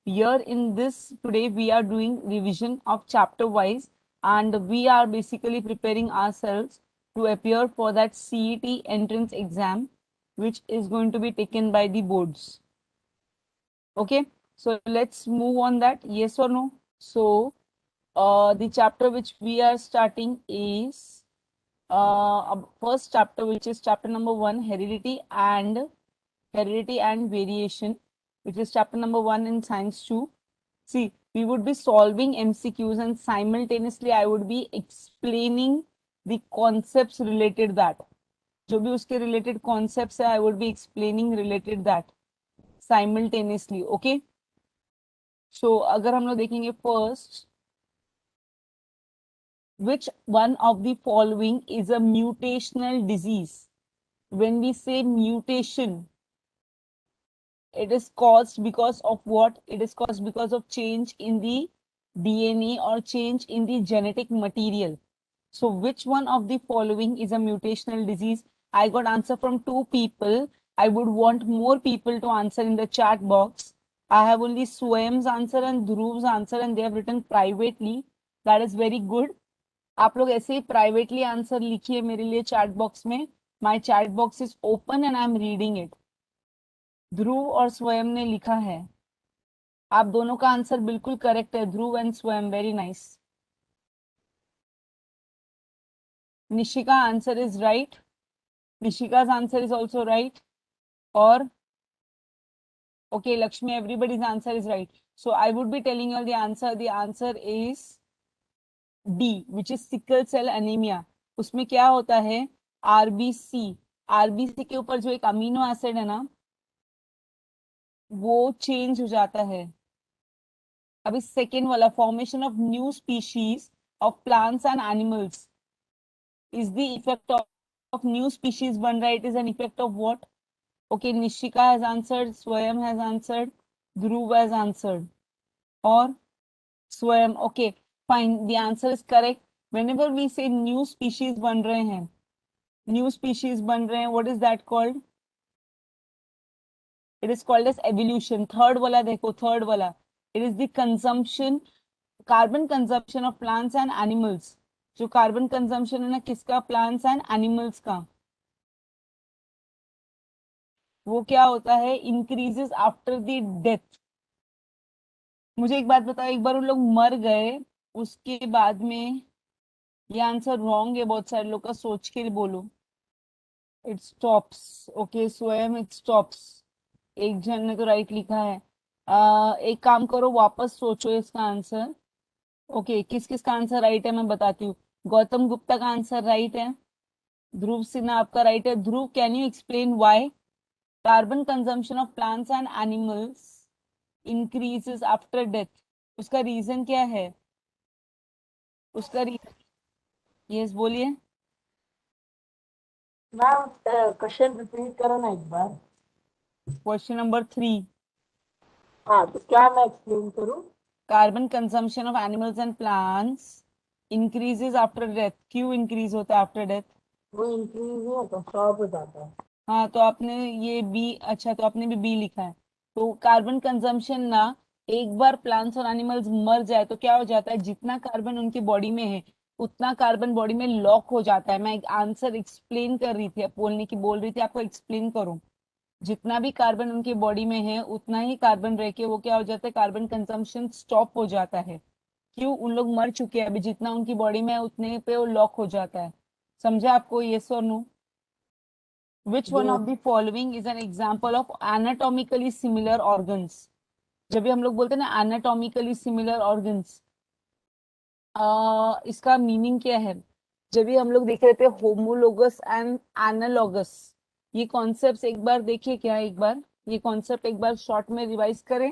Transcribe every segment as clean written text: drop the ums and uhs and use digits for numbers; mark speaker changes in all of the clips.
Speaker 1: Here in this today we are doing revision of chapter wise, and we are basically preparing ourselves to appear for that CET entrance exam which is going to be taken by the boards. Okay, so let's move on that. Yes or no? So the chapter which we are starting is first chapter, which is chapter number 1, heredity and variation, which is chapter number 1 in science 2. See, we would be solving MCQs and simultaneously I would be explaining the concepts related that. जो भी उसके related concepts है, I would be explaining related that simultaneously. Okay. So अगर हम लोग देखेंगे first, which one of the following is a mutational disease? When we say mutation, it is caused because of what? It is caused because of change in the DNA or change in the genetic material. So which one of the following is a mutational disease? I got answer from 2 people. I would want more people to answer in the chat box. I have only Swayam's answer and Dhruv's answer and they have written privately. That is very good. आप लोग ऐसे ही privately answer लिखिए मेरे लिए chat box में. My chat box is open and I am reading it. ध्रुव और स्वयं ने लिखा है. आप दोनों का आंसर बिल्कुल करेक्ट है. ध्रुव एंड स्वयं, very nice. Nishika answer is right. Nishika's answer is also right. Or okay, Lakshmi, everybody's answer is right. So I would be telling you the answer. The answer is D, which is sickle cell anemia. उसमें क्या होता है? RBC. RBC के ऊपर जो एक amino acid है ना, वो चेंज हो जाता है. अभी सेकेंड वाला, formation of new species of plants and animals is the effect of new species बन रहा है. It is an effect of what? Okay, Nishika has answered, Swayam has answered, Dhruv has answered, or Swayam. Okay, fine. The answer is correct. Whenever we say new species बन रहे हैं, new species बन रहे हैं, what is that called? It is called as evolution. Third वाला देखो, third वाला. It is the consumption, carbon consumption of plants and animals. जो कार्बन कंजम्पशन है ना किसका? प्लांट्स एंड एनिमल्स का. वो क्या होता है? Increases after the death. मुझे एक बात बताओ, एक बार उन लोग मर गए उसके बाद में, ये आंसर रॉन्ग है बहुत सारे लोग का, सोच के बोलो. It stops. ओके स्वयं, इट स्टॉप्स. एक जन ने तो राइट लिखा है. एक काम करो, वापस सोचो इसका आंसर. ओके, किस किस का आंसर राइट है मैं बताती हूँ. गौतम गुप्ता का आंसर राइट है. ध्रुव सिन्हा आपका राइट है. Dhruv, can you explain why carbon consumption of plants and animals increases after death? उसका रीजन क्या है? उसका रीजन, यस बोलिए.
Speaker 2: मैम क्वेश्चन रिपीट करो ना एक बार.
Speaker 1: Question number 3.
Speaker 2: हाँ, तो क्या मैं एक्सप्लेन करूँ?
Speaker 1: Carbon consumption of animals and plants increases after death. क्यों इंक्रीज होता है आफ्टर डेथ?
Speaker 2: वो इंक्रीज नहीं होता, स्टॉप हो जाता है.
Speaker 1: हाँ, तो आपने ये बी, अच्छा तो आपने भी बी लिखा है. तो कार्बन कंजम्पशन ना, एक बार प्लांट्स और एनिमल्स मर जाए तो क्या हो जाता है? जितना कार्बन उनकी बॉडी में है उतना कार्बन बॉडी में लॉक हो जाता है. मैं एक आंसर एक्सप्लेन कर रही थी, बोलने की बोल रही थी आपको एक्सप्लेन करूं. जितना भी कार्बन उनकी बॉडी में है उतना ही कार्बन रह के वो क्या हो जाता है? कार्बन कंजम्पशन स्टॉप हो जाता है. क्यों? उन लोग मर चुके हैं, अभी जितना उनकी बॉडी में है उतने पे वो लॉक हो जाता है. समझा आपको? यस और नो? Which one
Speaker 2: ये
Speaker 1: of the following is an example of anatomically similar organs? जब भी हम लोग बोलते हैं ना anatomically similar organs, इसका मीनिंग क्या है? जब भी हम लोग देख रहे थे होमोलोगस एंड एनालॉगस, ये कॉन्सेप्ट एक बार देखिए. क्या एक बार ये कॉन्सेप्ट एक बार शॉर्ट में रिवाइज करें?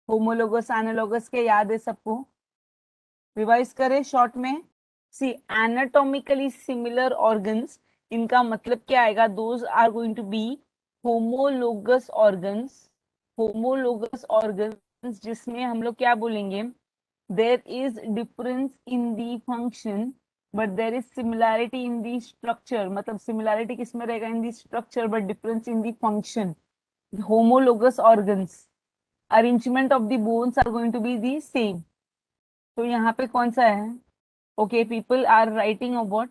Speaker 1: होमोलोगस एनालॉगस के याद है सबको? रिवाइज करें शॉर्ट में. सी, एनाटॉमिकली सिमिलर ऑर्गन्स, इनका मतलब क्या आएगा? Those are going to be homologous organs. Homologous organs जिसमें हम लोग क्या बोलेंगे? There is difference in the function but there is similarity in the structure. मतलब सिमिलैरिटी किसमें रहेगा? In the structure but difference in the function. Homologous organs. Arrangement of the bones are going to be the same. तो यहाँ पे कौन सा है? Okay, people are writing of what?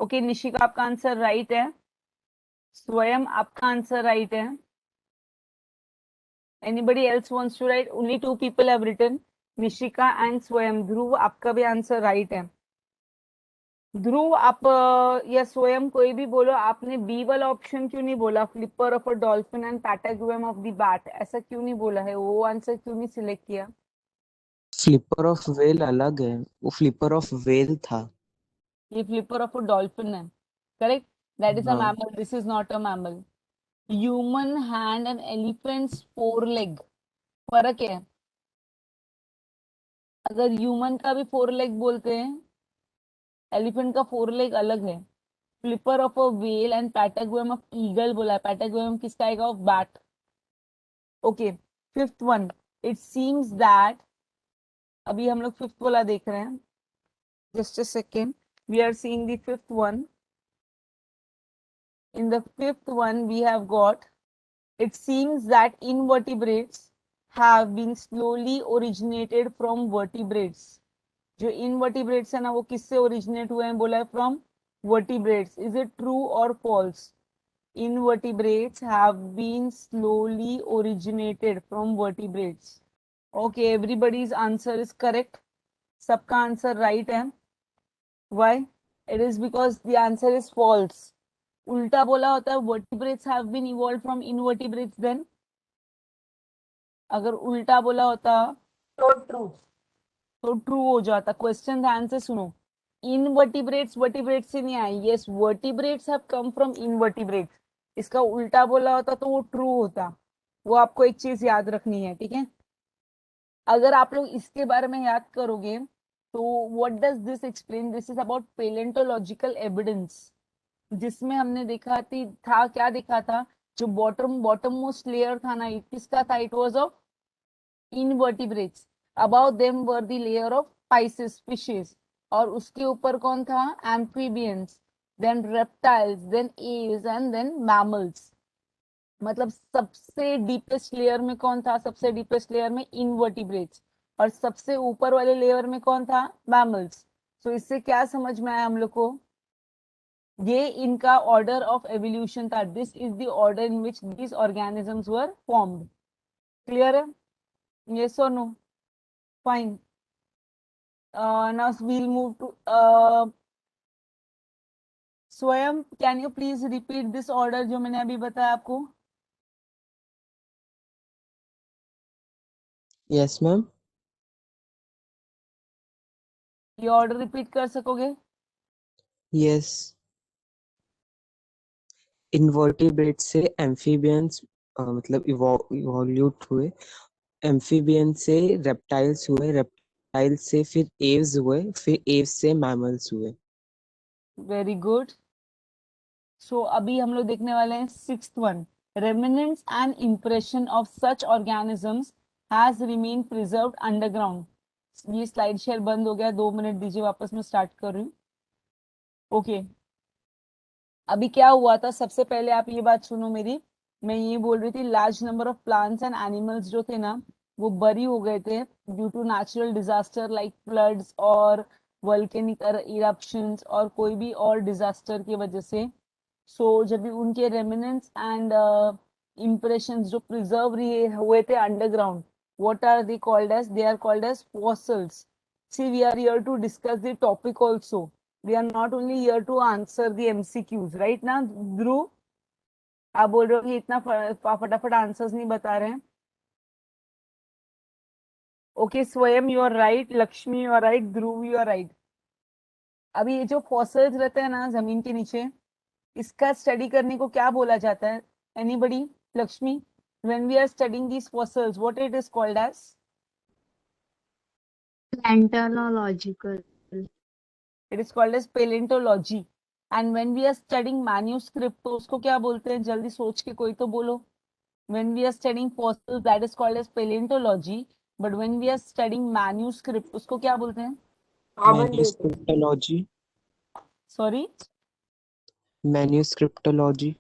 Speaker 1: Okay, Nishika आपका आंसर राइट है, स्वयं आपका आंसर राइट है। Anybody else wants to write? Only two people have written, Nishika and Swayam. Dhruv आपका भी आंसर राइट है। ध्रुव आप या स्वयं कोई भी बोलो, आपने बी वाला ऑप्शन क्यों नहीं बोला? Flipper of a dolphin and patagium of the bat, ऐसा क्यों नहीं बोला है? वो आंसर क्यों नहीं सिलेक्ट किया?
Speaker 3: फ्लिपर ऑफ वेल अलग है, वो फ्लिपर ऑफ वेल था।
Speaker 1: ये फ्लिपर ऑफ अ डॉल्फिन है, करेक्ट? दैट इज अ
Speaker 3: हाँ,
Speaker 1: mammal, this is not a mammal. Human hand and elephants four leg, फर्क है। अगर ह्यूमन का भी फोर लेग बोलते हैं, एलिफेंट का फोर लेग अलग है। Flipper of a whale and patagium of eagle बोला है, पैटाग्राम किसका आएगा? Of bat. Okay, fifth one, it seems that, अभी हम लोग फिफ्थ वाला देख रहे हैं, just a second, we are seeing the fifth one. In the fifth one we have got, it seems that invertebrates have been slowly originated from vertebrates। जो invertebrates है ना, वो किससे ओरिजिनेट हुए हैं? बोला है from vertebrates। Is it true और false? invertebrates have been slowly originated from vertebrates। okay, everybody's answer is correct, सबका आंसर राइट है। why? it is because the answer is false। उल्टा बोला होता है vertebrates have been evolved from invertebrates, then अगर उल्टा बोला होता
Speaker 2: तो ट्रू।
Speaker 1: तो ट्रू हो जाता। क्वेश्चन ध्यान से सुनो, इनवर्टिब्रेट्स वर्टिब्रेट्स से नहीं आए, yes vertebrates have come from invertebrates. इसका उल्टा बोला होता तो वो ट्रू होता। वो आपको एक चीज याद रखनी है, ठीक है? अगर आप लोग इसके बारे में याद करोगे तो what does this explain? This is about palaeontological evidence, जिसमें हमने देखा था क्या देखा था? जो बॉटम बॉटम मोस्ट लेयर था ना, किसका था? It was of invertebrates। above them were the layer of pisces fishes, और उसके ऊपर कौन था? amphibians, then reptiles, then aves and then mammals। मतलब सबसे डीपेस्ट लेयर में कौन था? सबसे डीपेस्ट लेयर में इनवर्टिब्रेट्स, और सबसे ऊपर वाले लेयर में कौन था? मैमल्स। तो इससे क्या समझ में आया हम लोग को? ये इनका ऑर्डर ऑफ एवोल्यूशन था। This is the order in which these organisms were formed. Clear है? यस और no? Fine. now we'll move to Swayam, can you please repeat this order जो मैंने अभी बताया आपको?
Speaker 3: Yes ma'am.
Speaker 1: ये ऑर्डर रिपीट कर सकोगे?
Speaker 3: यस, इन्वर्टिब्रेट से एम्फीबियंस मतलब इवोल्यूट हुए, एम्फीबियन से रेप्टाइल्स हुए, रेप्टाइल से फिर एव्स हुए, फिर एव्स से मैमल्स हुए।
Speaker 1: Very good. सो अभी हम लोग देखने वाले हैं sixth one, remnants and impression of such organisms has remain preserved underground. ये स्लाइड शेयर बंद हो गया, 2 मिनट दीजिए, वापस मैं स्टार्ट कर रही हूँ। ओके, अभी क्या हुआ था? सबसे पहले आप ये बात सुनो मेरी, मैं ये बोल रही थी large number of plants and animals जो थे ना, वो बरी हो गए थे due to natural disaster like floods और वोल्केनिक इरप्शंस और कोई भी और डिजास्टर की वजह से। सो जब भी उनके रेमिनेंट्स एंड इम्प्रेशंस जो प्रिजर्व रहे हुए थे underground, what are they called as? They are called as fossils. See we are here to discuss the topic also, we are not only here to answer the MCQs, right ना ध्रुव? आप बोल रहे हो कि इतना फटाफट आंसर्स नहीं बता रहे हैं। Okay, Swayam you are right, Lakshmi you are right, Dhruv you are right. अभी ये जो फॉसिल्स रहते हैं ना जमीन के नीचे, इसका स्टडी करने को क्या बोला जाता है? Anybody? Lakshmi, when we are studying these fossils, what it is called as?
Speaker 4: Paleontological.
Speaker 1: It is called as paleontology। and when we are studying manuscript, तो उसको क्या बोलते हैं? जल्दी सोच के कोई तो बोलो। when we are studying fossils, that is called as paleontology, but when we are studying manuscript, उसको क्या बोलते हैं?
Speaker 2: आमन date.
Speaker 3: Manuscriptology.
Speaker 1: Sorry,
Speaker 3: manuscriptology.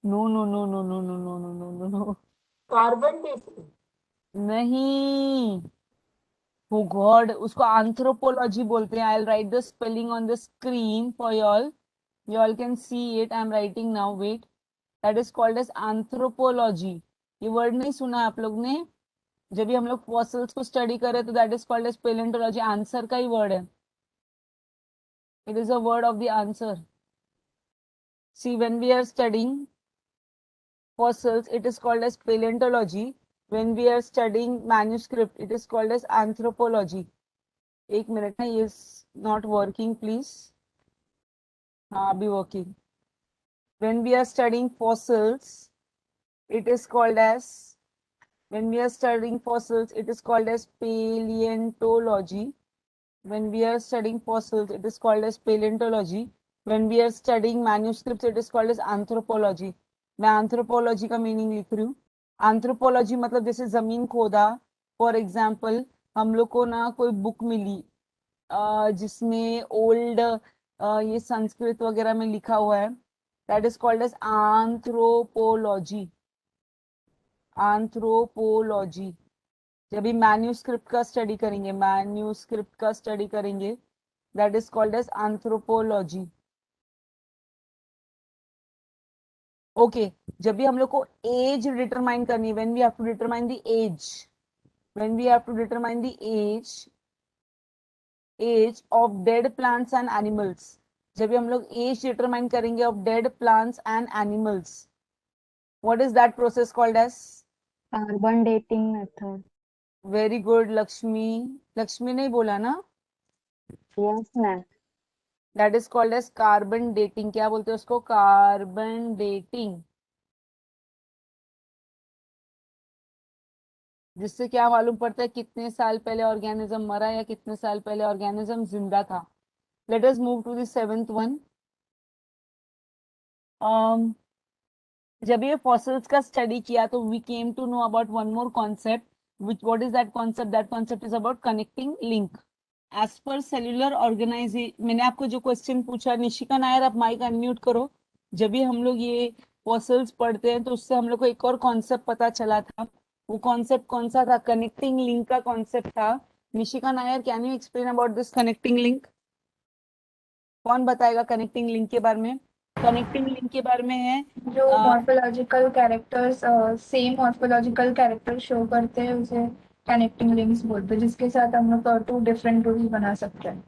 Speaker 1: No no no no no no no no no no no.
Speaker 2: Carbon dating.
Speaker 1: नहीं, oh God, उसको anthropology बोलते हैं. I'll write the spelling on the screen for y'all. Y'all can see it. I'm writing now. Wait. That is called as anthropology. ये word नहीं सुना आप लोग ने? जब भी हम लोग fossils को study करें तो that is called as paleontology. Answer का ही word है. It is a word of the answer. See, when we are studying fossils, it is called as paleontology. When we are studying manuscript, it is called as anthropology. एक minute है, ये not working, please. हाँ, अभी working. When we are studying fossils, it is called as paleontology. When we are studying fossils, it is called as paleontology. When we are studying manuscripts, it is called as anthropology. मैं anthropology का meaning लिख रही हूँ. Anthropology मतलब जैसे जमीन खोदा. For example हम लोग को ना कोई बुक मिली जिसमें ओल्ड ये संस्कृत वगैरह में लिखा हुआ है. That is called as anthropology. Anthropology. जब भी मैन्यूस्क्रिप्ट का स्टडी करेंगे that is called as anthropology. Okay, जब भी हम लोग को एज डिटरमाइन करनी है, when we have to determine the age of dead plants and animals. जब भी हम लोग एज डिटरमाइन करेंगे of dead plants and animals, what is that process called as?
Speaker 4: Carbon dating method.
Speaker 1: Very good Lakshmi. Lakshmi ने बोला ना?
Speaker 4: Yes, ma'am.
Speaker 1: That is called as carbon dating. क्या बोलते हैं उसको? Carbon dating. जिससे क्या मालूम पड़ता है कितने साल पहले ऑर्गेनिज्म मरा या कितने साल पहले ऑर्गेनिज्म जिंदा था. Let us move to the seventh one. जब ये फॉसिल्स का स्टडी किया तो we came to know about one more concept. What is that concept? That concept is about connecting link. As पर सेल्यूलर ऑर्गेनाइजेशन, मैंने आपको जो क्वेश्चन पूछा, निशिका नायर आप माइक अनम्यूट करो. जब भी हम लोग ये फॉसिल्स पढ़ते हैं तो उससे हम लोग को एक और कॉन्सेप्ट पता चला था. वो कॉन्सेप्ट कौन सा था? कनेक्टिंग लिंक का कॉन्सेप्ट था. Nishika Nair, can you explain about this connecting link? कौन बताएगा कनेक्टिंग लिंक के बारे में? कनेक्टिंग लिंक के बारे में है
Speaker 5: जो morphological characters same morphological character show करते हैं उसे कनेक्टिंग लिंक्स बोलते हैं, जिसके साथ हम लोग टू डिफरेंट ग्रुप्स बना सकते हैं.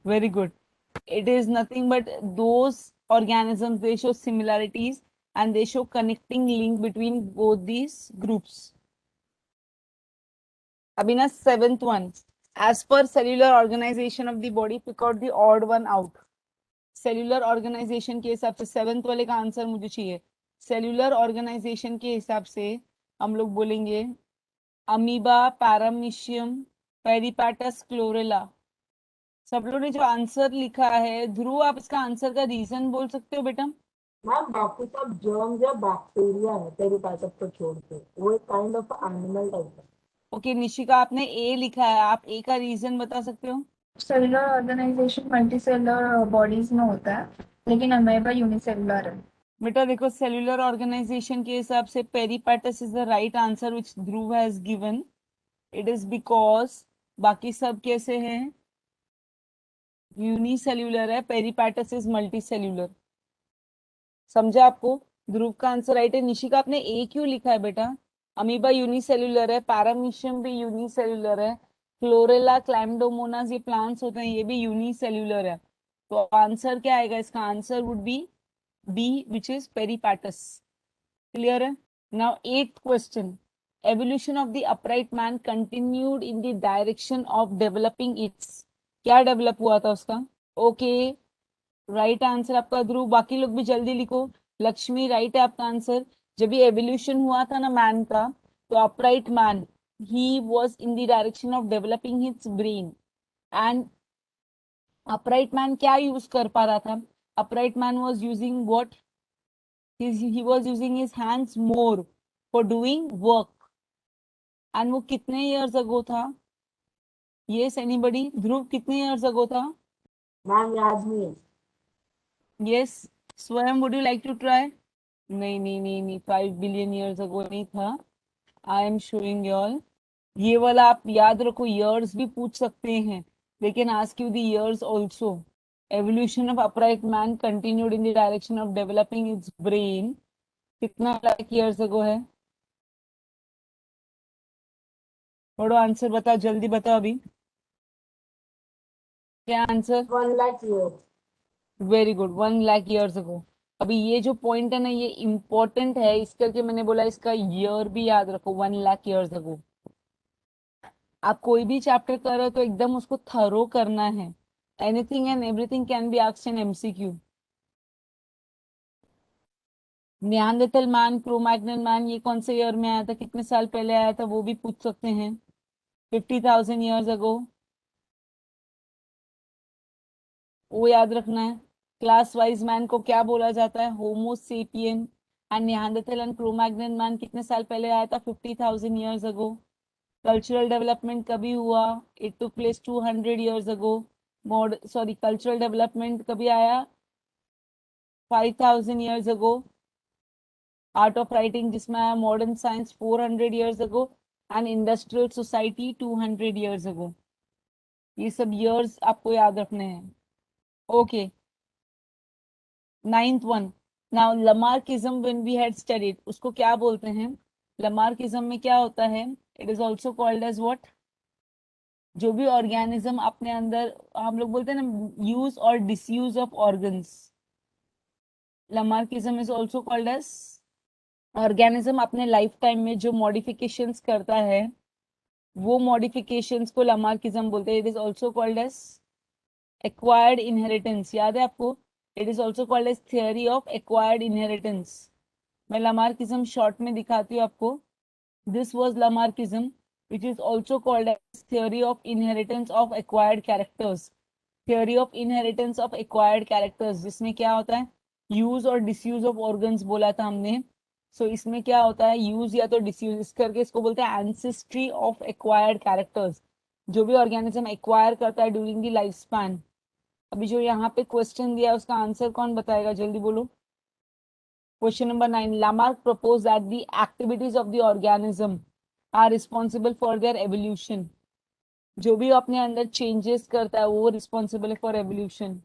Speaker 1: very good. It is nothing but those organisms, they show similarities and they show connecting link between both these groups. Abhina, seventh one. As per cellular organization of the body, pick out the odd one out. Cellular organisation के हिसाब से seventh वाले का answer मुझे चाहिए. Cellular organisation के हिसाब से हम लोग बोलेंगे अमीबा, पैरामीशियम, पेरिपाटस, क्लोरेला. सब लोगों ने जो आंसर लिखा है, ध्रुव आप इसका आंसर का रीजन बोल सकते हो बेटा?
Speaker 2: मैम बाकी सब जर्म्स या बैक्टीरिया है पेरिपाटस को छोड़ के, वो एक काइंड ऑफ एनिमल टाइप है.
Speaker 1: ओके निशिका, आपने ए लिखा है, आप ए का रीजन बता सकते हो?
Speaker 5: Cellular organisation multicellular bodies में होता है, लेकिन अमेबा यूनिसेलुलर है.
Speaker 1: बेटा देखो, सेल्यूलर ऑर्गेनाइजेशन के हिसाब से Peripatus is the right answer which Dhruv has given. It is because बाकी सब कैसे हैं? यूनिसेल्यूलर है, पेरिपाटस इज मल्टी सेल्यूलर. समझा आपको? ध्रुव का आंसर राइट है. निशिका, आपने ए क्यों लिखा है बेटा? अमीबा यूनिसेल्यूलर है, पैरामीशियम भी यूनिसेल्यूलर है, क्लोरेला, क्लैम्डोमोनास ये प्लांट्स होते हैं, ये भी यूनिसेल्यूलर है. तो आंसर क्या आएगा? इसका answer would be B which is Peripatus. Clear है? Now eighth question. Evolution of the upright man continued in the direction of developing its. क्या डेवलप हुआ था उसका? ओके, राइट आंसर आपका ध्रुव. बाकी लोग भी जल्दी लिखो. लक्ष्मी, राइट है आपका आंसर. जब ये एवोल्यूशन हुआ था ना मैन का, तो upright man he was in the direction of developing his brain. And upright man क्या यूज कर पा रहा था? Upright man was using what? he was using his hands more for doing work. And वो कितने years ago था? yes anybody? ध्रुव, कितने years ago था?
Speaker 2: मैम याद नहीं है.
Speaker 1: yes, स्वयं, would you like to try? नहीं नहीं नहीं नहीं, 5 बिलियन ईयर्स अगो नहीं था। I am showing y'all. ये वाला आप याद रखो, ईयर्स भी पूछ सकते हैं, लेकिन ask you the years also. Evolution of upright man continued in the direction of developing it's brain, कितना लाख ईयर्स अगो है? थोड़ा आंसर बताओ, जल्दी बताओ अभी, क्या answer?
Speaker 2: 1 lakh years.
Speaker 1: Very good, 1 lakh years ago. अभी ये जो पॉइंट है ना, ये इंपॉर्टेंट है, इस करके मैंने बोला इसका ईयर भी याद रखो, 1 लाख ईयर्स अगो। आप कोई भी चैप्टर कर रहे हो तो एकदम उसको थरो करना है। Anything and everything can be asked in MCQ. Neanderthal man, Cro-Magnon man, ये कौन से ईयर में आया था, कितने साल पहले आया था, वो भी पूछ सकते हैं। 50,000 ईयर्स अगो, वो याद रखना है। क्लास वाइज मैन को क्या बोला जाता है? Homo sapien. And Neanderthal and Cro-Magnon man कितने साल पहले आया था? 50,000 ईयर्स अगो। कल्चरल डेवलपमेंट कभी हुआ? It took place 200 years ago. Sorry, cultural development कभी आया? 5,000 years ago. Art of writing जिसमें आया modern science 400 years ago. And industrial society 200 years ago. ये सब ईयर्स आपको याद रखने हैं। Okay, ninth one. Now Lamarckism when we had studied, उसको क्या बोलते हैं? लमार्किज्म में क्या होता है? It is also called as what? जो भी ऑर्गेनिज्म अपने अंदर, हम लोग बोलते हैं ना, यूज और disuse of organs, Lamarckism is also called as. Organism अपने लाइफ टाइम में जो मॉडिफिकेशंस करता है, वो मॉडिफिकेशंस को लमार्किज्म बोलते हैं। It is also called as acquired inheritance, याद है आपको? It is also called as theory of acquired inheritance. मैं लमार्किज्म शॉर्ट में दिखाती हूँ आपको। This was Lamarckism, which is also called as theory of inheritance of acquired characters। theory of inheritance of acquired characters, जिसमें क्या होता है? Use और डिसयूज ऑफ ऑर्गन्स बोला था हमने। सो इसमें क्या होता है? यूज या तो डिसयूज, इस करके इसको बोलते हैं एंसेस्ट्री ऑफ एक्वायर्ड कैरेक्टर्स। जो भी ऑर्गेनिज्म एक्वायर करता है ड्यूरिंग द लाइफ स्पैन। अभी जो यहाँ पे क्वेश्चन दिया है उसका आंसर कौन बताएगा, जल्दी बोलो। Question number 9. Lamarck proposed that the activities of the organism are responsible for their evolution। जो भी अपने अंदर चेंजेस करता है वो रिस्पॉन्सिबल है फॉर एवोल्यूशन।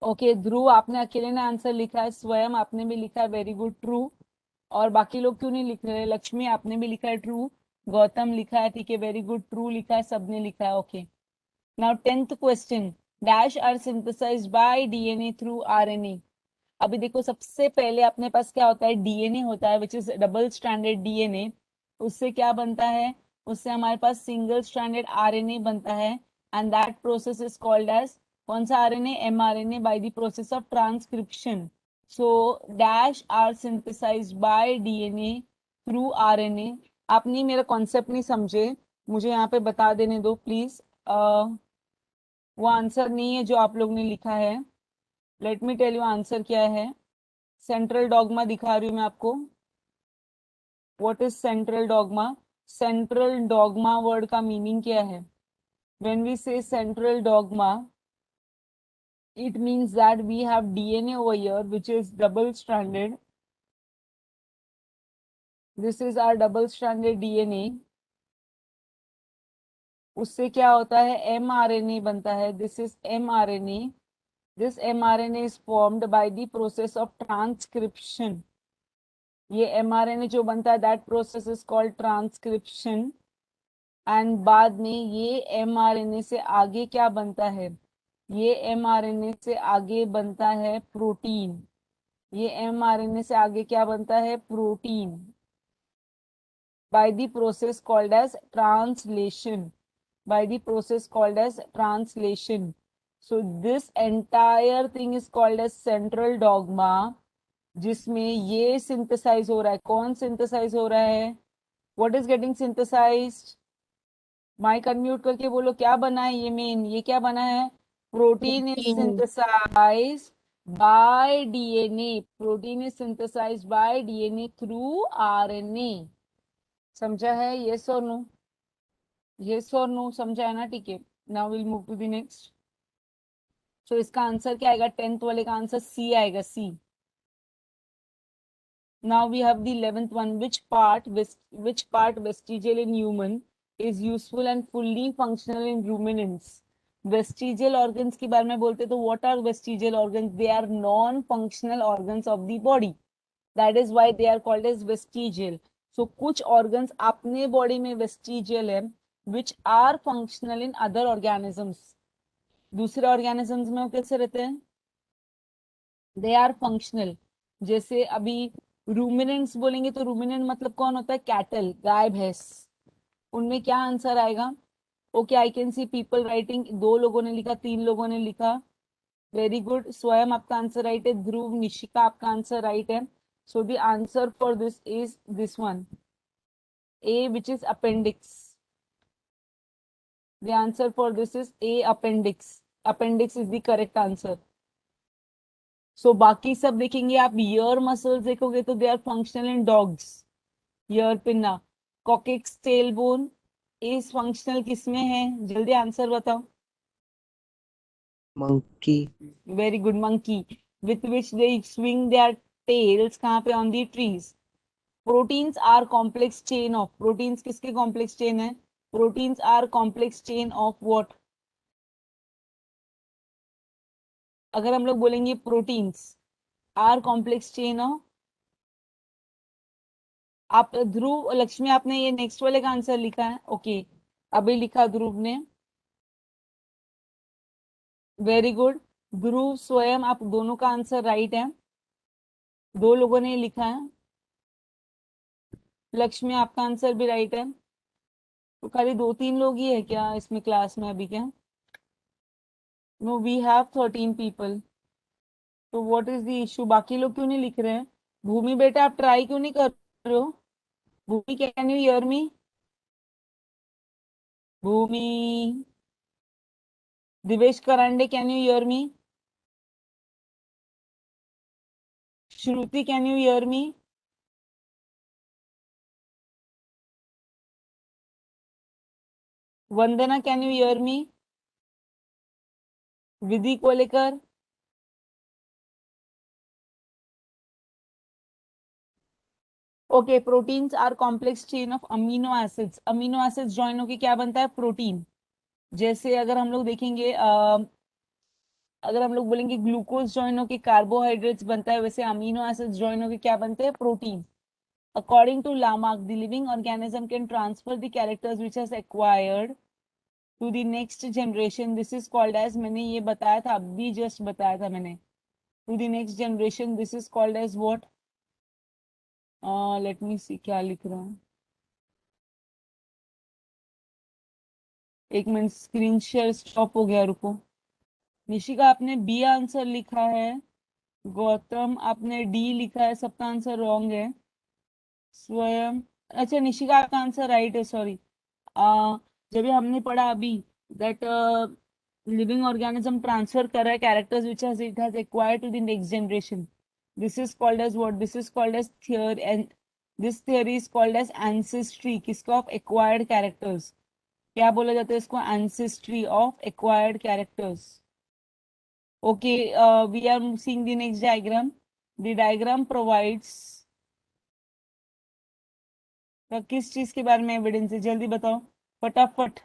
Speaker 1: ओके ध्रुव, आपने अकेले ने आंसर लिखा है, स्वयं आपने भी लिखा है, वेरी गुड, ट्रू। और बाकी लोग क्यों नहीं लिख रहे? लक्ष्मी आपने भी लिखा है ट्रू, गौतम लिखा है, ठीक है, वेरी गुड, ट्रू लिखा है, सबने लिखा है, okay. Now 10th question. Dash are synthesised by DNA through RNA. अभी देखो, सबसे पहले अपने पास क्या होता है? डीएनए होता है, which is double stranded DNA. उससे क्या बनता है? उससे हमारे पास सिंगल स्ट्रैंडेड आरएनए बनता है। And that process is called as, कौन सा RNA? MRNA, by the process of transcription. So dash are synthesised by DNA through RNA. आप नहीं, मेरा कॉन्सेप्ट नहीं समझे, मुझे यहाँ पे बता देने दो प्लीज। वो आंसर नहीं है जो आप लोग ने लिखा है। Let me tell you answer क्या है। सेंट्रल डॉगमा दिखा रही हूँ मैं आपको। What is central dogma? Central dogma word का मीनिंग क्या है? When we say central dogma, it means that we have DNA over here which is double stranded. This is our double stranded DNA। उससे क्या होता है? mRNA बनता है, this is mRNA। this mRNA is formed by the process of transcription। ये mRNA जो बनता है, that process is called transcription। And बाद में ये एमआरएनए से आगे क्या बनता है? ये एमआरएनए से आगे बनता है प्रोटीन। ये एमआरएनए से आगे क्या बनता है? Protein, by the process called as translation. By the process called as translation. So this entire thing is called as central dogma, जिसमें ये सिंथेसाइज हो रहा है। कौन सिंथेसाइज हो रहा है? What is getting synthesised? Mic unmute करके बोलो, क्या बना है ये मेन? ये क्या बना है? Protein is
Speaker 4: Protein.
Speaker 1: Synthesised by DNA. Protein is synthesised by DNA through RNA. समझा है? यस और नो? यस और नो, समझा है ना? ठीक है, now will move to the next. So इसका आंसर क्या आएगा? 10th वाले का आंसर सी आएगा, सी। Now we have the 11th one. Which part vestigial in human is useful and fully functional in ruminants? Vestigial organs के बारे में बोलते तो what are vestigial organs? They are non-functional organs of the body. That is why they are called as vestigial. So कुछ organs अपने body में vestigial है, which are functional in other organisms. दूसरे organisms में वो कैसे रहते हैं? They are functional. जैसे अभी रूमिनेंट्स बोलेंगे तो रूमिनेंट मतलब कौन होता है? कैटल, गाय भैंस. उनमें क्या आंसर आएगा? Okay, I can see people writing. 2 लोगों ने लिखा, 3 लोगों ने लिखा. Very good. स्वयं आपका आंसर राइट है. ध्रुव, निशिका आपका आंसर राइट है. So the answer for this is this one, A, which is appendix. The answer for this is A, appendix. Appendix is the correct answer. So बाकी सब देखेंगे आप. Ear muscles देखोगे तो they are functional in dogs. Ear pinna. Coccyx tail bone is functional किसमें है? जल्दी answer बताओ.
Speaker 3: monkey,
Speaker 1: very good. Monkey. With which they swing their tails कहाँ पे? On the trees. Proteins are complex chain of. Proteins किसके complex chain है? Proteins are complex chain of what? अगर हम लोग बोलेंगे proteins are complex chain of, आप ध्रुव, लक्ष्मी, आपने ये नेक्स्ट वाले का आंसर लिखा है. ओके, अभी लिखा ध्रुव ने. Very good. ध्रुव, स्वयं, आप दोनों का आंसर राइट है. 2 लोगों ने लिखा है. लक्ष्मी, आपका आंसर भी राइट है. तो खाली 2-3 लोग ही है क्या इसमें क्लास में अभी? क्या? No, we have 13 people. तो व्हाट इज द इशू? बाकी लोग क्यों नहीं लिख रहे हैं? भूमि बेटा, आप ट्राई क्यों नहीं कर रहे हो? Bhumi, can you hear me? Bhumi. Divesh Karande, can you hear me? Shruti, can you hear me? Vandana, can you hear me? Vidhi Kolekar. Okay, proteins are complex chain of amino acids. Amino acids join होके क्या बनता है? प्रोटीन. जैसे अगर हम लोग देखेंगे, अगर हम लोग बोलेंगे ग्लूकोज ज्वाइन होके कार्बोहाइड्रेट्स बनता है, वैसे अमीनो एसिड्स ज्वाइन होके क्या बनते हैं? Protein. According to Lamarck, the living organism can transfer the characters which has acquired to the next generation. This is called as, मैंने ये बताया था, अभी जस्ट बताया था मैंने. To the next generation, this is called as what? Let me see क्या लिख रहा हूँ. एक मिनट, स्क्रीन शेयर स्टॉप हो गया, रुको. निशिका, आपने बी आंसर लिखा है. गौतम, आपने डी लिखा है. सबका आंसर रॉन्ग है. स्वयं, अच्छा, निशिका आपका आंसर राइट है. सॉरी. जब ये हमने पढ़ा अभी दैट लिविंग ऑर्गेनिज्म ट्रांसफर कर रहा है characters which has it has acquired to the next generation. This is called as what? This is called as theory, and this theory is called as ancestry. किसका? Of acquired characters. क्या बोला जाता है इसको? Ancestry of acquired characters. Okay, we are seeing the next diagram. The diagram provides, किस चीज के बारे में एविडेंस है? जल्दी बताओ फटाफट.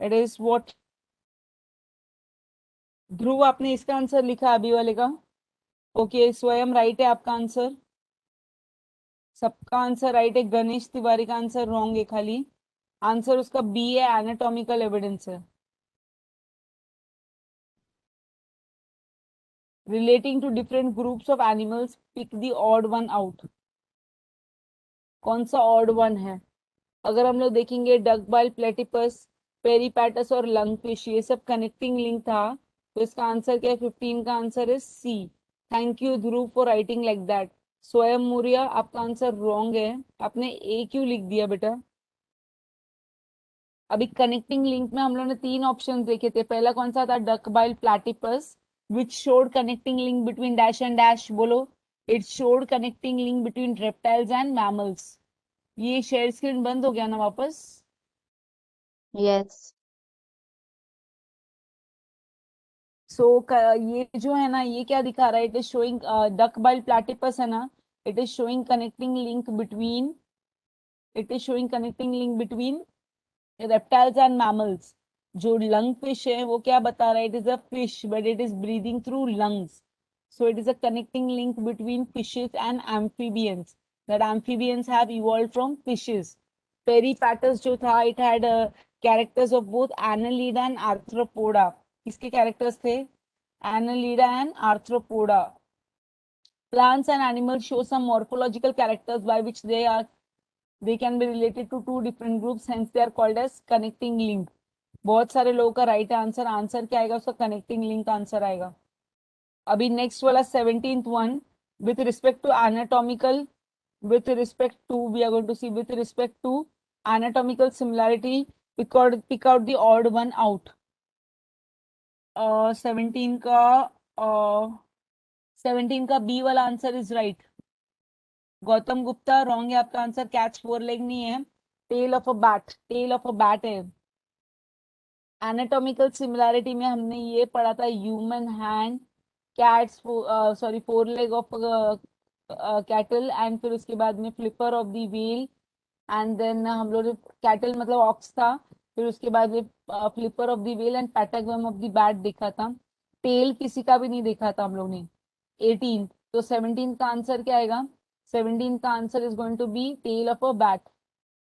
Speaker 1: It is what? ध्रुव, आपने इसका आंसर लिखा अभी वाले का. ओके, स्वयं राइट है आपका आंसर. सबका आंसर राइट है. गणेश तिवारी का आंसर रॉन्ग है खाली. आंसर उसका बी है, एनाटॉमिकल एविडेंस है. Relating to different groups of animals, pick the odd one out. कौन सा ऑड वन है? अगर हम लोग देखेंगे डकबाइल, प्लेटिपस, पेरीपैटस और लंगफिश, ये सब कनेक्टिंग लिंक था. तो इसका आंसर क्या है? 15 का आंसर है C. Thank you Dhruv for writing like that. Swayam Maurya, आपका आंसर रॉन्ग है. आपने ए क्यों लिख दिया बेटा? अभी कनेक्टिंग लिंक में हम लोगों ने 3 ऑप्शन देखे थे. पहला कौन सा था? Duckbill, platypus, which showed connecting link between dash and dash. बोलो. It showed connecting link between reptiles and mammals. ये शेयर स्क्रीन बंद हो गया ना वापस?
Speaker 4: Yes.
Speaker 1: सो ये जो है ना, ये क्या दिखा रहा है, it is showing duck bile platypus है ना, it is showing connecting link between, it is showing connecting link between reptiles and mammals. जो लंग फिश है वो क्या बता रहा है, it is a fish but it is breathing through lungs, so it is a connecting link between fishes and amphibians, that amphibians have evolved from fishes. Peripatus जो था, it had characters of both annelida and arthropoda. किसके characters थे? Annelida and arthropoda. Plants and animals show some morphological characters by which they can be related to two different groups, hence they are called as connecting link. बहुत सारे लोगों का right answer क्या आएगा, उसका connecting link answer आएगा। अभी next वाला 17th one, with respect to anatomical, with respect to, we are going to see with respect to anatomical similarity, pick out the odd one out. 17 का 17 का बी वाला answer is right. Gautam Gupta wrong है आपका answer, catch foreleg नहीं है, tail of a bat, tail of a bat है। Anatomical similarity में हमने ये पढ़ा था, human hand, cats sorry foreleg of cattle, and फिर उसके बाद में flipper of the whale, and then हम लोग कैटल मतलब ऑक्स था, फिर उसके बाद में flipper of the whale and patagium of the bat देखा था, टेल किसी का भी नहीं देखा था हम लोग ने। 18, तो 17 का आंसर क्या आएगा, 17 का answer is going to be tail of a bat,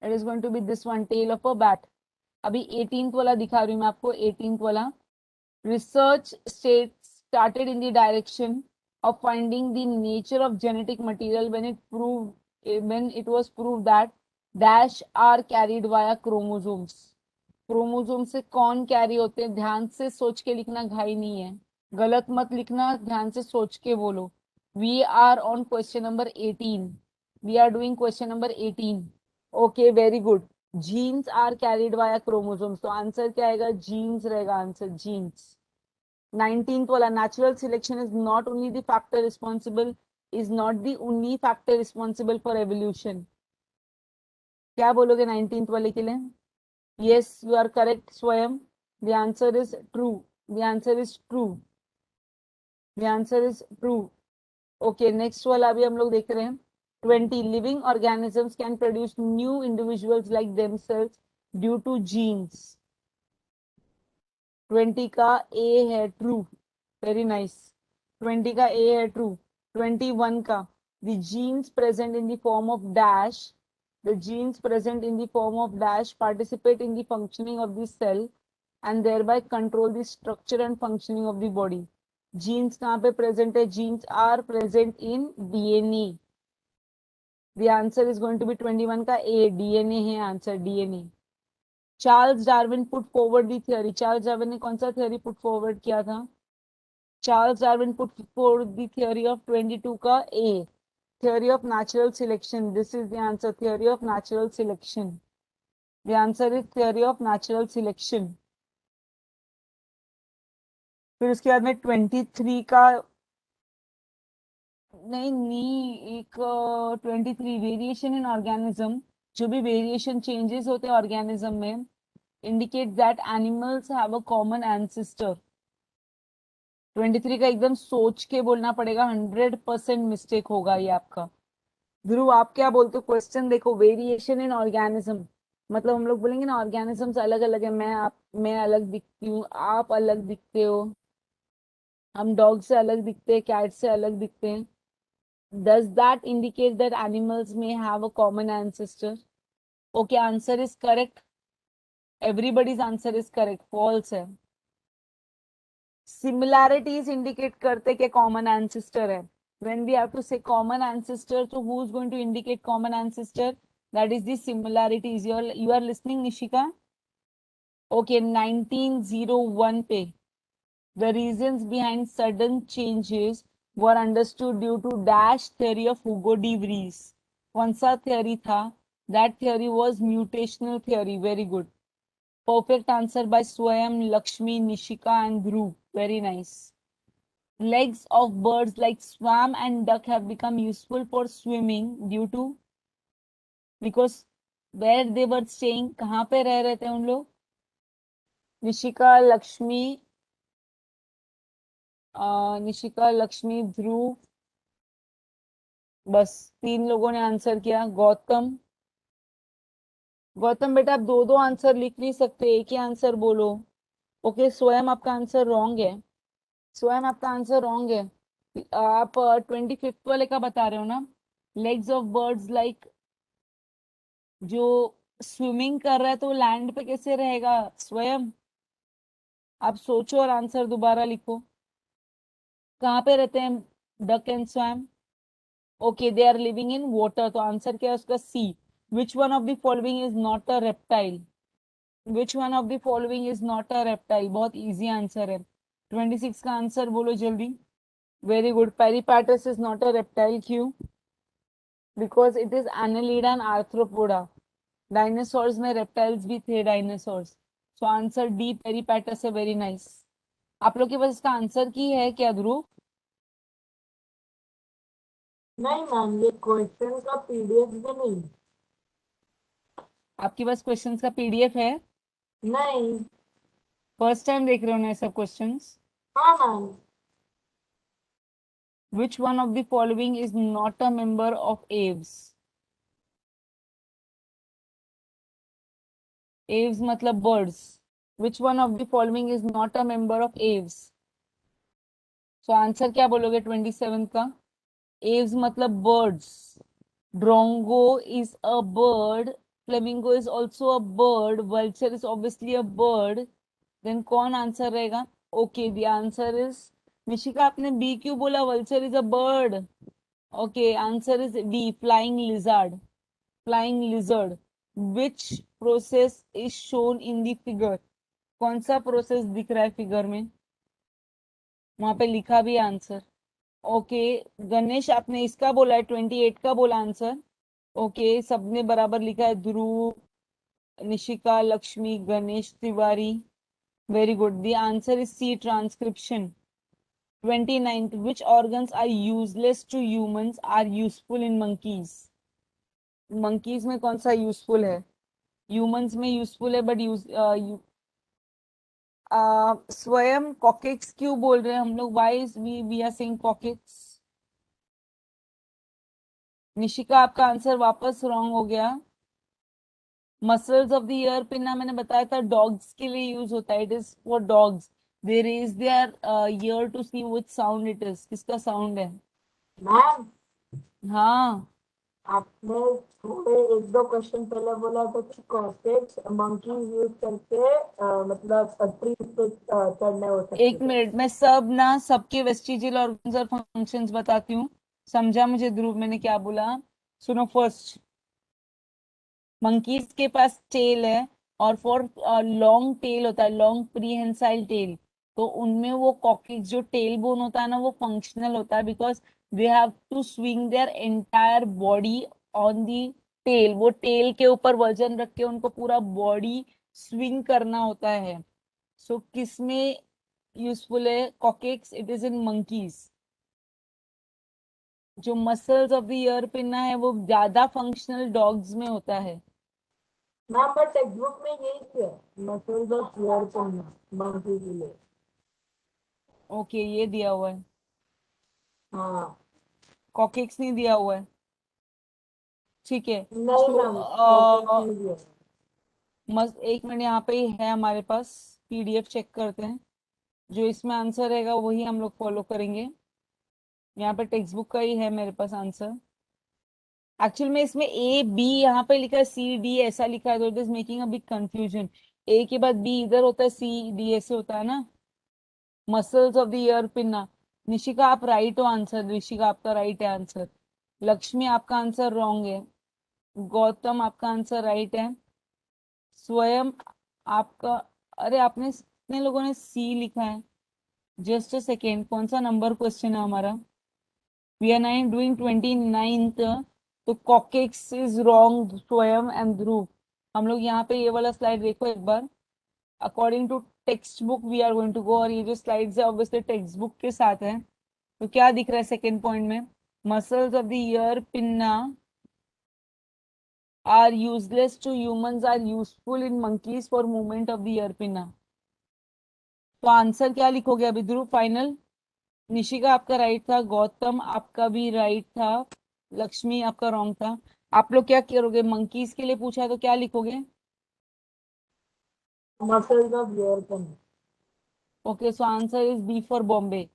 Speaker 1: it is going to be this one, tail of a bat. अभी 18th वाला दिखा रही हूँ मैं आपको, 18th वाला, research started in the direction of finding the nature of genetic material when it was proved that dash are carried via chromosomes. Chromosome से कौन कैरी होते हैं, ध्यान से सोच के लिखना, घाई नहीं है, गलत मत लिखना, ध्यान से सोच के बोलो। We are on question number 18, we are doing question number 18। Okay very good. Genes are carried via chromosomes, तो आंसर क्या आएगा, जीन्स रहेगा आंसर, जीन्स। 19th वाला, natural selection is not only the factor responsible, is not the only factor responsible for evolution. क्या बोलोगे 19th वाले के लिए? Yes, you are correct, स्वयं। The answer is true. The answer is true. The answer is true. Okay, next वाला अभी हम लोग देख रहे हैं। 20, living organisms can produce new individuals like themselves due to genes. 20 का A है ट्रू, वेरी नाइस। 20 का A है ट्रू। 21 का, the genes present in the form of dash, the genes present in the form of dash participate in the functioning of the cell and thereby control the structure and functioning of the body. Genes कहाँ पे present है, genes are present in DNA. The answer is going to be 21 का A, DNA है answer, DNA. Charles Darwin put forward दी theory, Charles Darwin ने कौन सा theory put forward किया था? Charles Darwin put forward the theory of 22 का ए, theory of natural selection. This is the answer, theory of natural selection. The answer is theory of natural selection. फिर उसके बाद में 23 का, नहीं नहीं, एक 23 वेरिएशन इन ऑर्गेनिज्म, जो भी वेरिएशन चेंजेस होते हैं ऑर्गेनिज्म में, indicate that animals have a common ancestor. 23 का एकदम सोच के बोलना पड़ेगा, 100% मिस्टेक होगा ये आपका। ध्रुव आप क्या बोलते हो, क्वेश्चन देखो, वेरिएशन इन ऑर्गेनिज्म, मतलब हम लोग बोलेंगे ना ऑर्गेनिजम्स अलग अलग है, मैं अलग दिखती हूँ, आप अलग दिखते हो, हम डॉग से अलग दिखते हैं, कैट से अलग दिखते हैं। Does that indicate that animals में have a common ancestor? Okay, answer is correct, everybody's answer is correct, false है। सिमिलैरिटीज इंडिकेट करते कि कॉमन एंसेस्टर है। when we have to say common ancestor, so who is going to indicate common ancestor? That is the similarities. You are listening, Nishika? Okay, 1901 पे, the reasons behind sudden changes were understood due to dash theory of Hugo de Vries. कौन सा theory था? That theory was mutational theory. Very good. Perfect answer by Swayam, Lakshmi, Nishika and Dhruv. Very nice. Legs of birds like swan and duck have become useful for swimming due to, because where they were staying, कहाँ पे रह रहे थे उन लोग? निशिका, लक्ष्मी, निशिका, लक्ष्मी, ध्रुव, बस 3 लोगों ने आंसर किया। गौतम, गौतम बेटा आप दो दो आंसर लिख नहीं सकते, एक ही आंसर बोलो। ओके, स्वयं आपका आंसर रॉन्ग है। स्वयं आपका आंसर रॉन्ग है। आप 25th वाले का बता रहे हो ना? लेग्स ऑफ बर्ड्स लाइक, जो स्विमिंग कर रहा है तो वो लैंड पे कैसे रहेगा? स्वयं आप सोचो और आंसर दोबारा लिखो। कहाँ पे रहते हैं duck and swan? Okay, they are living in water, तो आंसर क्या है उसका? C. Which one of the following is not a reptile? Which one of the following is not a reptile? बहुत इजी आंसर है। 26 का answer बोलो जल्दी। Very good, Peripatus is not a reptile. क्यों? Because it is Annelida and Arthropoda. Dinosaurs में reptiles भी थे, dinosaurs. So answer D, पेरिपाटस है। Very nice. आप लोग के पास इसका आंसर की है क्या ध्रुव?
Speaker 2: नहीं मैम, ये क्वेश्चन का पीडीएफ भी नहीं।
Speaker 1: आपके पास क्वेश्चंस का पीडीएफ है?
Speaker 2: नहीं।
Speaker 1: फर्स्ट टाइम देख रहे हो ना ये सब क्वेश्चंस?
Speaker 2: हाँ ma'am.
Speaker 1: Which one of the following is not a member of aves? Aves मतलब birds. Which one of the following is not a member of aves? So answer क्या बोलोगे 27 का? Aves मतलब birds. Drongo is a bird. Flamingo is also a bird. Vulture is obviously a bird. Then कौन answer रहेगा? Okay, the answer is Nishika, आपने B क्यों बोला? Vulture is a bird. Okay, answer is D, flying lizard. Flying lizard. Which process is shown in the figure? कौन सा process दिख रहा है फिगर में? वहां पे लिखा भी आंसर। ओके, गणेश आपने इसका बोला है, 28 का बोला आंसर। ओके, सबने बराबर लिखा है। Dhruv, Nishika, Lakshmi, Ganesh Tiwari. Very good, the answer is C, transcription. 29th, which organs are useless to humans are useful in monkeys? Monkeys में कौन सा यूजफुल है? ह्यूमंस में यूजफुल है बट स्वयं कॉकेक्स क्यों बोल रहे हैं हम लोग? Why is we are saying coccyx? Nishika आपका आंसर वापस रॉन्ग हो गया। Muscles of the ear pinna मैंने बताया था डॉग्स के लिए यूज होता है। It is for dogs. They raise their ear to see which sound it is. किसका साउंड है?
Speaker 2: मैम,
Speaker 1: हाँ,
Speaker 2: आपने थोड़े एक दो क्वेश्चन पहले बोला था कि कॉर्टेक्स मंकी यूज करके मतलब ट्री पे चढ़ने हो सकते
Speaker 1: एक
Speaker 2: थे।
Speaker 1: मिनट, मैं सब ना सबके वेस्टिजियल ऑर्गन्स और फंक्शंस बताती हूँ। समझा मुझे ध्रुव मैंने क्या बोला? सुनो फर्स्ट, मंकीज के पास टेल है, और फॉर लॉन्ग टेल होता है, लॉन्ग प्रीहेंसाइल टेल। तो उनमें वो कॉकेज जो टेल बोन होता है ना, वो फंक्शनल होता है because they have to swing their entire body on the tail. वो टेल के ऊपर वजन रख के उनको पूरा बॉडी स्विंग करना होता है। सो किसमें यूजफुल है coccyx? It is in monkeys. जो muscles of the ear pinna है वो ज्यादा फंक्शनल डॉग्स में होता है।
Speaker 2: मैम पर टेक्स्ट बुक में यही है, मसल्स ऑफ ईयर करना मंकी के लिए।
Speaker 1: ओके, ये दिया हुआ है,
Speaker 2: हाँ।
Speaker 1: कॉकेक्स नहीं दिया हुआ है। ठीक है।
Speaker 2: नहीं
Speaker 1: सो
Speaker 2: मैम, कॉर्टेक्स नहीं दिया।
Speaker 1: एक मिनट, यहाँ पे ही है हमारे पास पीडीएफ, चेक करते हैं। जो इसमें आंसर रहेगा वही हम लोग फॉलो करेंगे। यहाँ पे टेक्स्ट बुक का ही है मेरे पास आंसर। एक्चुअल में इसमें ए बी यहाँ पे लिखा है, सी डी ऐसा लिखा है, तो it is making a big confusion. A के बाद बी इधर होता है, सी डी ऐसे होता है ना। Muscles of the ear pinna. Nishika आप राइट हो आंसर, ऋषिका आपका राइट है आंसर। लक्ष्मी आपका आंसर रॉन्ग है। गौतम आपका आंसर राइट है। स्वयं आपका, अरे आपने कितने लोगों ने सी लिखा है? जस्ट अ सेकेंड, कौन सा नंबर क्वेश्चन है हमारा? We are nine doing 29th। तो coccyx is wrong, Swayam and Dhruv. हम लोग यहाँ पे ये वाला स्लाइड देखो एक बार। According to textbook we are going to go, और ये जो स्लाइड्स है ऑब्वियसली टेक्स्ट बुक के साथ है। तो क्या दिख रहा है सेकेंड पॉइंट में? Muscles of the ear pinna are useless to humans are useful in monkeys for movement of the ear pinna। तो आंसर क्या लिखोगे अभी ध्रुव, फाइनल? निशिका आपका राइट था, गौतम आपका भी राइट था, लक्ष्मी आपका रॉन्ग था। आप लोग क्या करोगे? मंकीज के लिए पूछा है तो क्या लिखोगे?
Speaker 2: Muscles of your pen.
Speaker 1: Okay, so answer is B for Bombay.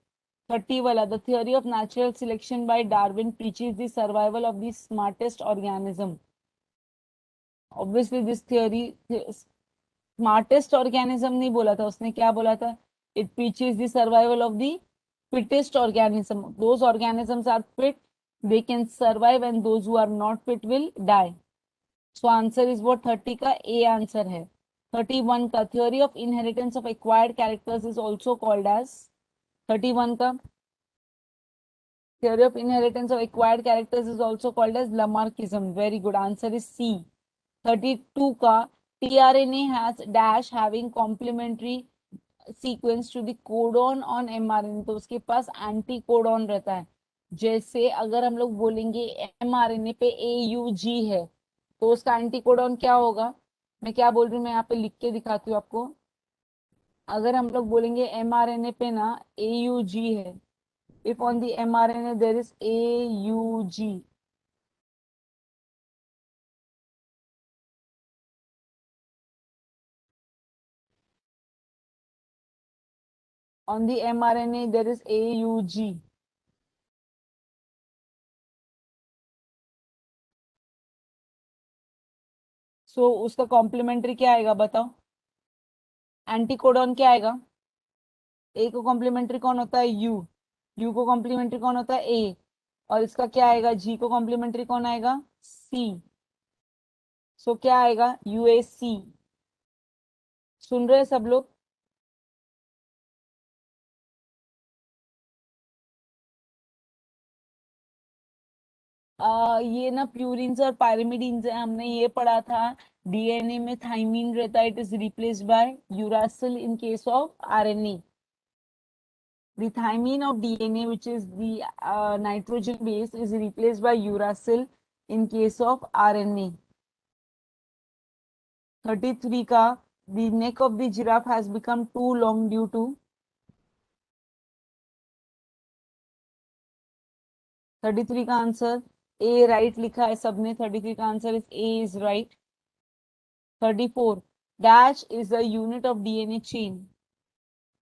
Speaker 1: 30 wala, the theory of natural selection by Darwin preaches the survival of the smartest organism. Obviously, this theory, smartest organism नहीं बोला था उसने, क्या बोला था? It preaches the survival of the fittest organism. Those organisms are fit, they can survive, and those who are not fit will die. So answer is what? 30 का A answer है। 31 का theory of inheritance of acquired characters is also called as, 31 का theory of inheritance of acquired characters is also called as Lamarckism. Very good. Answer is C. 32 का tRNA has dash having complementary sequence to the codon on mRNA, तो उसके पास anti codon रहता है। जैसे अगर हम लोग बोलेंगे mRNA पे AUG है तो उसका एंटी कोडॉन क्या होगा? मैं क्या बोल रही हूँ, मैं यहाँ पे लिख के दिखाती हूँ आपको। अगर हम लोग बोलेंगे mRNA पे ना AUG है, if on the mRNA there is AUG, on the mRNA there is AUG, so उसका कॉम्प्लीमेंट्री क्या आएगा बताओ? एंटीकोडॉन क्या आएगा? ए को कॉम्प्लीमेंट्री कौन होता है? यू। यू को कॉम्प्लीमेंट्री कौन होता है? ए। और इसका क्या आएगा? जी को कॉम्प्लीमेंट्री कौन आएगा? सी। सो क्या आएगा? यूएसी। सुन रहे हैं सब लोग? ये ना प्यूरिन्स और पायरिमिडीन्स है, हमने ये पढ़ा था। डीएनए में थाइमीन रहता है, it is replaced by uracil in case of RNA. The thymine of DNA, which is the nitrogen base, is replaced by uracil in case of RNA. 33 ka, the neck of the giraffe has become too long due to, 33 का answer A right लिखा है सबने, 33 का answer is A is right. 34 dash is the unit of DNA chain.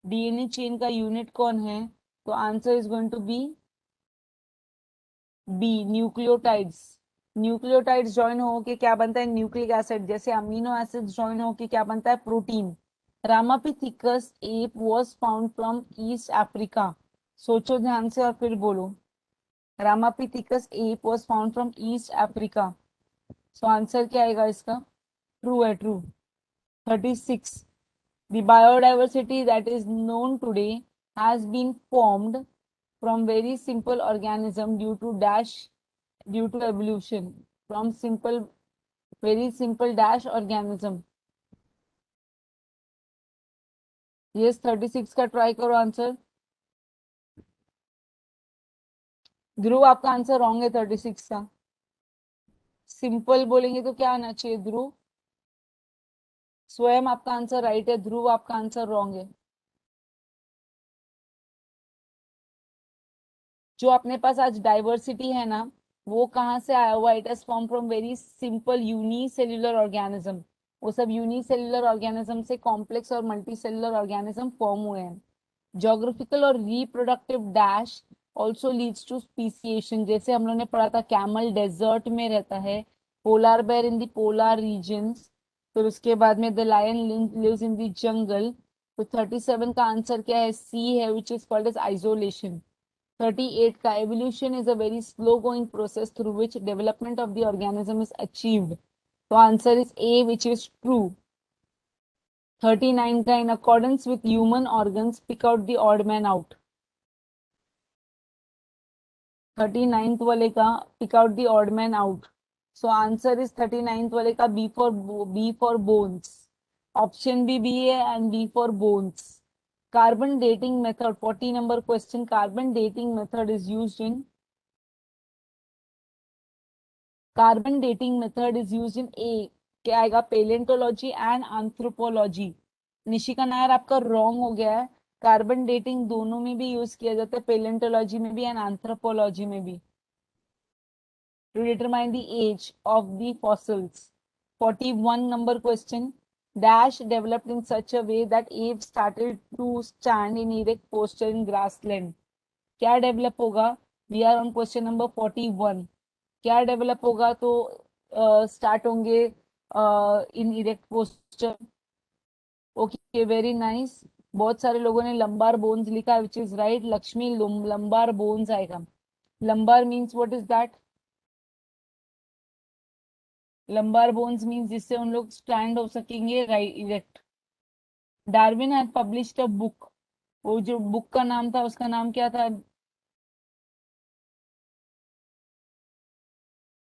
Speaker 1: DNA chain का unit कौन है? तो answer is going to be B, nucleotides. Nucleotides join होके क्या बनता है? Nucleic acid. जैसे अमीनो एसिड ज्वाइन होके क्या बनता है? Protein. Ramapithecus ape was found from East Africa. सोचो ध्यान से और फिर बोलो। Ramapithecus ape was found from East Africa. So answer क्या आएगा इसका? ट्रू है, true. 36 the biodiversity that is known today has been formed from very simple organism due to dash, due to evolution from simple, very simple dash organism. yes 36 का try करो answer. ध्रुव आपका answer wrong है 36 का। Simple बोलेंगे तो क्या आना चाहिए ध्रुव? स्वयं आपका आंसर राइट है, ध्रुव आपका आंसर रॉन्ग है। जो अपने पास आज डाइवर्सिटी है ना, वो कहाँ से आया हुआ? It has form from very simple unicellular organism. वो सब यूनिसेल्युलर ऑर्गेनिज्म से कॉम्प्लेक्स और मल्टीसेल्युलर ऑर्गेनिज्म फॉर्म हुए हैं। ज्योग्राफिकल और reproductive dash also leads to speciation. जैसे हम लोग ने पढ़ा था कैमल डेजर्ट में रहता है, पोलार बेर इन द पोलार रीजन्स, फिर उसके बाद में the lion lives in the jungle. तो 37 का आंसर क्या है? सी है, which is called as isolation. 38 का evolution is a very slow going process through which development of the organism is achieved. So answer is A, which is true. 39 का in accordance with human organs pick out the odd man out. 39th वाले का pick out the odd man out. So answer is 39th वाले का B for bones. Option B है and B for bones. Carbon dating method, 40 number question. Carbon dating method is used in, carbon dating method is used in A, क्या आएगा? Palaeontology and anthropology. Nishika Nayar आपका wrong हो गया है। Carbon dating दोनों में भी यूज किया जाता है, पेलेंटोलॉजी में भी एंड एंथ्रोपोलॉजी में भी, to determine the age of the fossils. 41 number question. Dash developed in such a way that apes started to stand in erect posture in grassland. क्या डेवलप होगा? We are on question number 41. क्या develop होगा तो start होंगे in erect posture? Okay, very nice. बहुत सारे लोगों ने लंबार बोन्स लिखा, which is right. Lakshmi, lumbar bones आएगा. Lumbar means what is that? Lumbar bones means जिससे उन लोग स्टैंड हो सकेंगे right erect. Darwin had published a book. वो जो बुक का नाम था उसका नाम क्या था?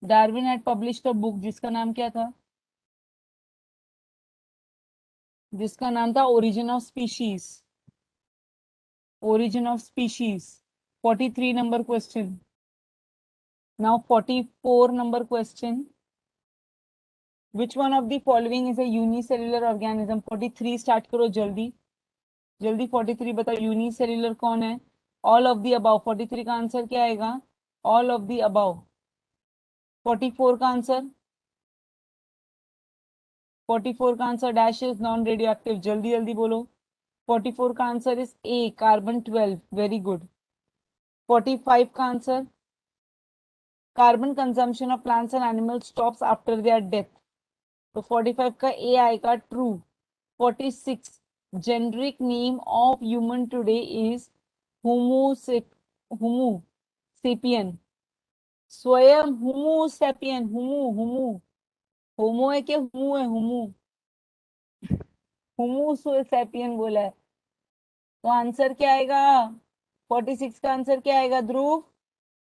Speaker 1: Darwin had published a book जिसका नाम क्या था? जिसका नाम था origin of species. Origin of species. 43 number question. Now 44 number question. Which one of the following is a unicellular organism? 43 start करो जल्दी जल्दी. 43 बताओ यूनिसेल्युलर कौन है? All of the above. 43 का आंसर क्या आएगा? All of the above. 44 का आंसर? 44 का answer dash is non radio active. जल्दी जल्दी बोलो. 44 का answer is a, carbon 12. Very good. 45 का answer? Carbon consumption of plants and animals stops after their death. तो 45 का ए आएगा true. 46 generic name of human today is homo sapien. स्वयं होमो sapien. होमो होमो होमो है क्या? हुमू है? हुमू हुमू सेपियन बोला है. तो आंसर क्या आएगा? 46 का आंसर क्या आएगा ध्रुव?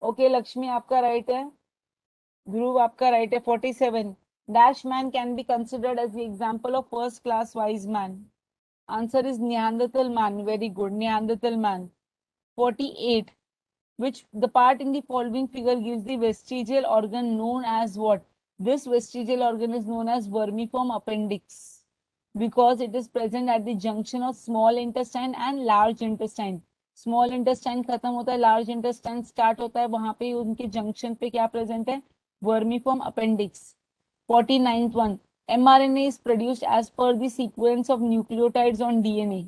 Speaker 1: ओके लक्ष्मी आपका राइट है. ध्रुव आपका राइट है. 47 dash man can be considered as the example of first class wise man. Answer is Neanderthal man. Very good, Neanderthal man. 48 which the part in the following figure gives the vestigial organ known as what? This vestigial organ is known as vermiform appendix because it is present at the junction of small intestine and large intestine. Small intestine खत्म होता है, large intestine start होता है, वहां पे उनके junction पे क्या प्रेजेंट है? Vermiform appendix. 49th one. mRNA is produced as per the sequence of nucleotides on DNA.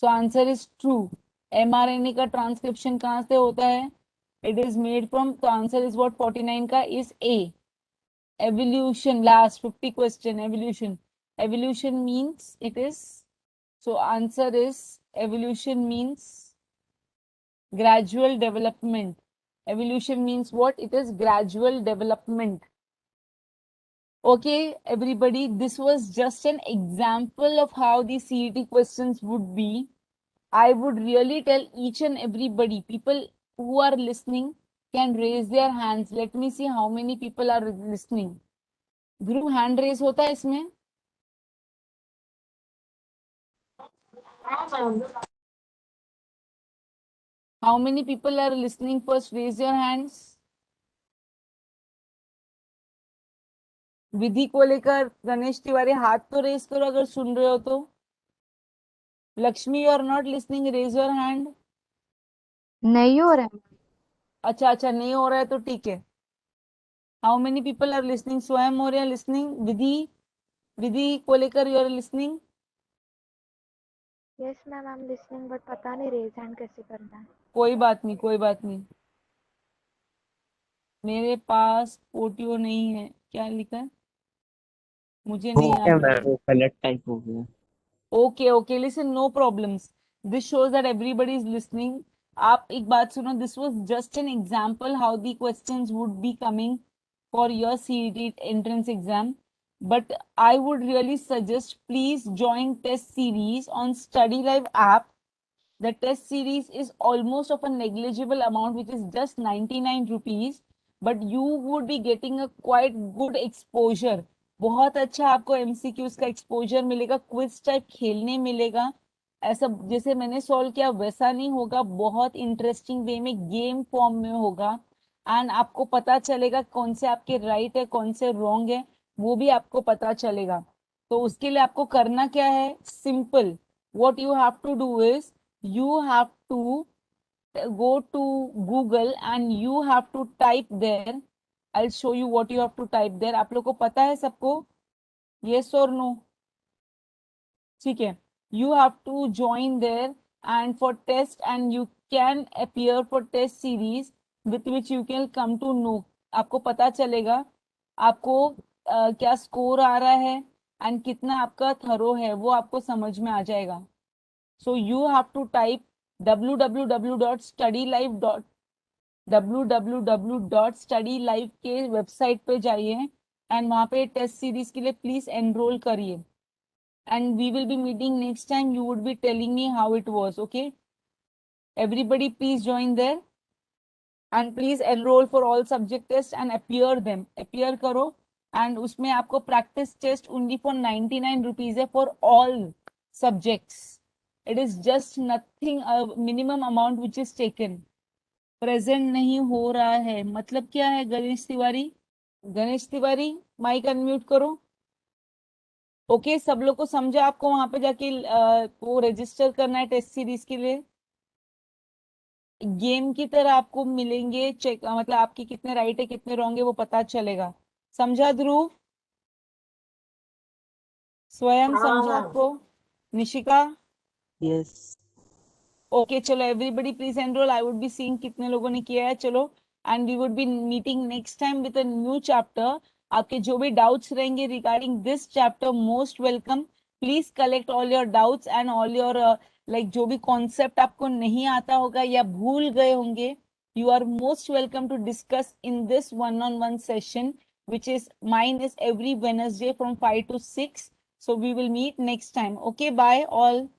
Speaker 1: So answer is true. mRNA का ट्रांसक्रिप्शन कहाँ से होता है? It is made from. तो आंसर इज व्हाट? 49 का is A. Evolution. Last 50 question. Evolution. Evolution means it is. So answer is evolution means gradual development. Evolution means what? It is gradual development. Okay, everybody, this was just an example of how the CET questions would be. I would really tell each and everybody, people who are listening can raise their hands. Let me see how many people are listening. Dhruv, hand raise होता है इसमें?
Speaker 2: हाँ ma'am.
Speaker 1: How many people are listening? First raise your hands. विधि को लेकर गणेश तिवारी हाथ तो raise करो अगर सुन रहे हो तो. Lakshmi, you are not listening, raise your hand.
Speaker 4: नहीं हो रहा है.
Speaker 1: अच्छा अच्छा, नहीं हो रहा है तो ठीक है. How many people are listening? Swayam और लिसनिंग. विधि, विधि को लेकर you are listening?
Speaker 6: Yes ma'am, I am listening but पता नहीं रेज हैंड कैसे करना है.
Speaker 1: कोई बात नहीं, कोई बात नहीं. मेरे पास पोटियो नहीं है. क्या लिखा है? मुझे
Speaker 3: हो
Speaker 1: नहीं
Speaker 3: गया
Speaker 1: आता.
Speaker 3: मैम, वो गलत टाइप हो गया.
Speaker 1: Okay, okay, listen, no problems. This shows that everybody is listening. आप एक बात सुनो, this was just an example how the questions would be coming for your CET entrance exam. But I would really suggest please join test series on Study Live app. The test series is almost of a negligible amount, which is just 99 rupees, but you would be getting a quite good exposure. बहुत अच्छा आपको MCQs का exposure मिलेगा, quiz type खेलने मिलेगा. ऐसा जैसे मैंने सॉल्व किया वैसा नहीं होगा, बहुत इंटरेस्टिंग वे में गेम फॉर्म में होगा. एंड आपको पता चलेगा कौन से आपके राइट है कौन से रॉन्ग है, वो भी आपको पता चलेगा. तो उसके लिए आपको करना क्या है? Simple. what you have to do is you have to go to Google and you have to type there. I'll show you what you have to type there. आप लोग को पता है सबको? Yes or no? ठीक है. You have to join there and for test and you can appear for test series with which you can come to know. आपको पता चलेगा आपको क्या स्कोर आ रहा है एंड कितना आपका थरो है वो आपको समझ में आ जाएगा. So you have to type www.studylive के वेबसाइट पे जाइए एंड वहां पे टेस्ट सीरीज के लिए प्लीज एनरोल करिए. And we will be meeting next time. You would be telling me how it was. Okay, everybody please join there and please enroll for all subject tests and appear करो. And उसमें आपको practice test only for 99 rupees है for all subjects. It is just nothing, a minimum amount which is taken. Present नहीं हो रहा है मतलब क्या है? गणेश तिवारी माइक अनम्यूट करो. ओके सब लोग को समझा? आपको वहां पे जाके वो रजिस्टर करना है टेस्ट सीरीज के लिए. गेम की तरह आपको मिलेंगे चेक, मतलब आपके कितने राइट है कितने रॉन्ग है वो पता चलेगा. समझा ध्रुव? स्वयं
Speaker 2: हाँ
Speaker 1: समझा
Speaker 2: हाँ
Speaker 1: आपको? निशिका?
Speaker 3: yes.
Speaker 1: ओके चलो everybody please enrol. I would be seeing कितने लोगों ने किया है. चलो and we would be meeting next time with a new chapter. आपके जो भी डाउट्स रहेंगे regarding this chapter most welcome. Please collect all your doubts and all your like जो भी कॉन्सेप्ट आपको नहीं आता होगा या भूल गए होंगे, you are most welcome to discuss in this one-on-one session, which is mine is every Wednesday from 5 to 6. So we will meet next time. Okay, bye all.